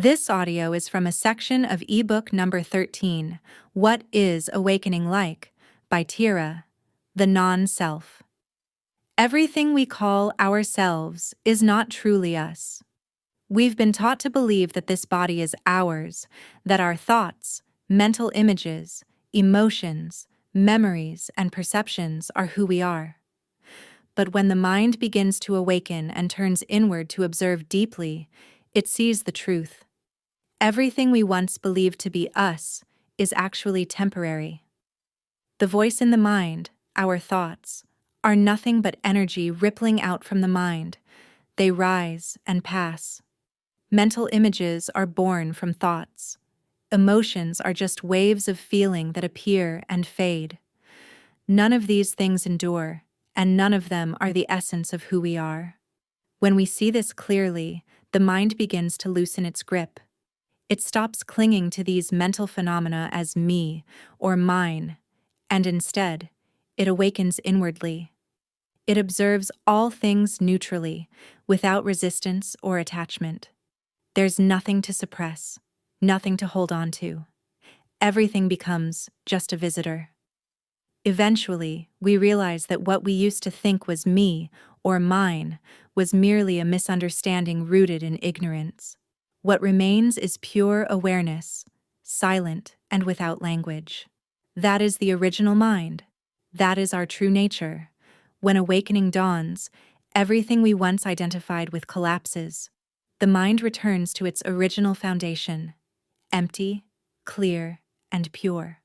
This audio is from a section of ebook number 13, What is Awakening Like? By Tira, the Non-Self. Everything we call ourselves is not truly us. We've been taught to believe that this body is ours, that our thoughts, mental images, emotions, memories, and perceptions are who we are. But when the mind begins to awaken and turns inward to observe deeply, it sees the truth. Everything we once believed to be us is actually temporary. The voice in the mind, our thoughts, are nothing but energy rippling out from the mind. They rise and pass. Mental images are born from thoughts. Emotions are just waves of feeling that appear and fade. None of these things endure, and none of them are the essence of who we are. When we see this clearly, the mind begins to loosen its grip. It stops clinging to these mental phenomena as me or mine, and instead, it awakens inwardly. It observes all things neutrally, without resistance or attachment. There's nothing to suppress, nothing to hold on to. Everything becomes just a visitor. Eventually, we realize that what we used to think was me or mine was merely a misunderstanding rooted in ignorance. What remains is pure awareness, silent and without language. That is the original mind. That is our true nature. When awakening dawns, everything we once identified with collapses. The mind returns to its original foundation, empty, clear, and pure.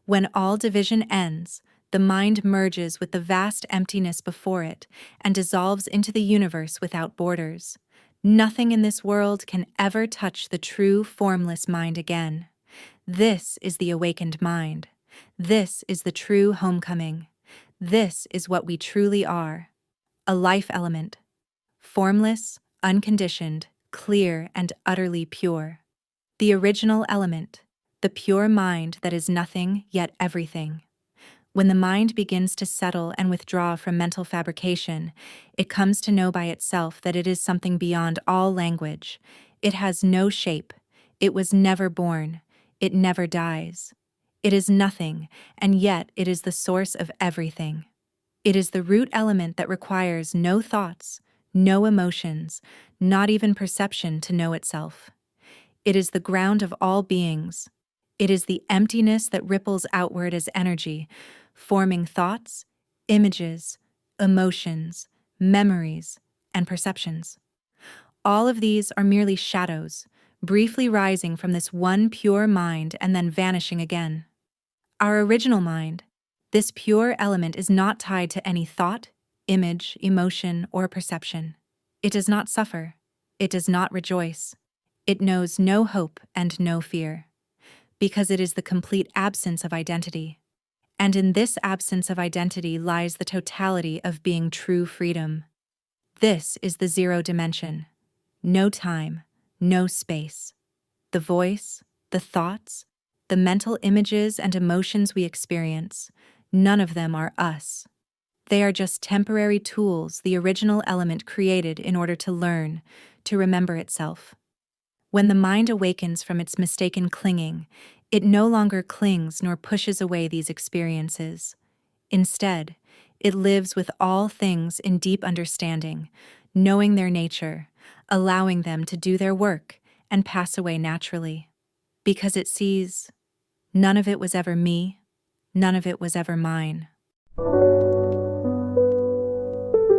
When all division ends, the mind merges with the vast emptiness before it and dissolves into the universe without borders. Nothing in this world can ever touch the true, formless mind again. This is the awakened mind. This is the true homecoming. This is what we truly are. A life element. Formless, unconditioned, clear, and utterly pure. The original element. The pure mind that is nothing yet everything. When the mind begins to settle and withdraw from mental fabrication, it comes to know by itself that it is something beyond all language. It has no shape. It was never born. It never dies. It is nothing, and yet it is the source of everything. It is the root element that requires no thoughts, no emotions, not even perception to know itself. It is the ground of all beings. It is the emptiness that ripples outward as energy, forming thoughts, images, emotions, memories, and perceptions. All of these are merely shadows, briefly rising from this one pure mind and then vanishing again. Our original mind, this pure element, is not tied to any thought, image, emotion, or perception. It does not suffer. It does not rejoice. It knows no hope and no fear, because it is the complete absence of identity. And in this absence of identity lies the totality of being true freedom. This is the zero dimension. No time, no space. The voice, the thoughts, the mental images and emotions we experience, none of them are us. They are just temporary tools the original element created in order to learn, to remember itself. When the mind awakens from its mistaken clinging, it no longer clings nor pushes away these experiences. Instead, it lives with all things in deep understanding, knowing their nature, allowing them to do their work and pass away naturally. Because it sees, none of it was ever me, none of it was ever mine.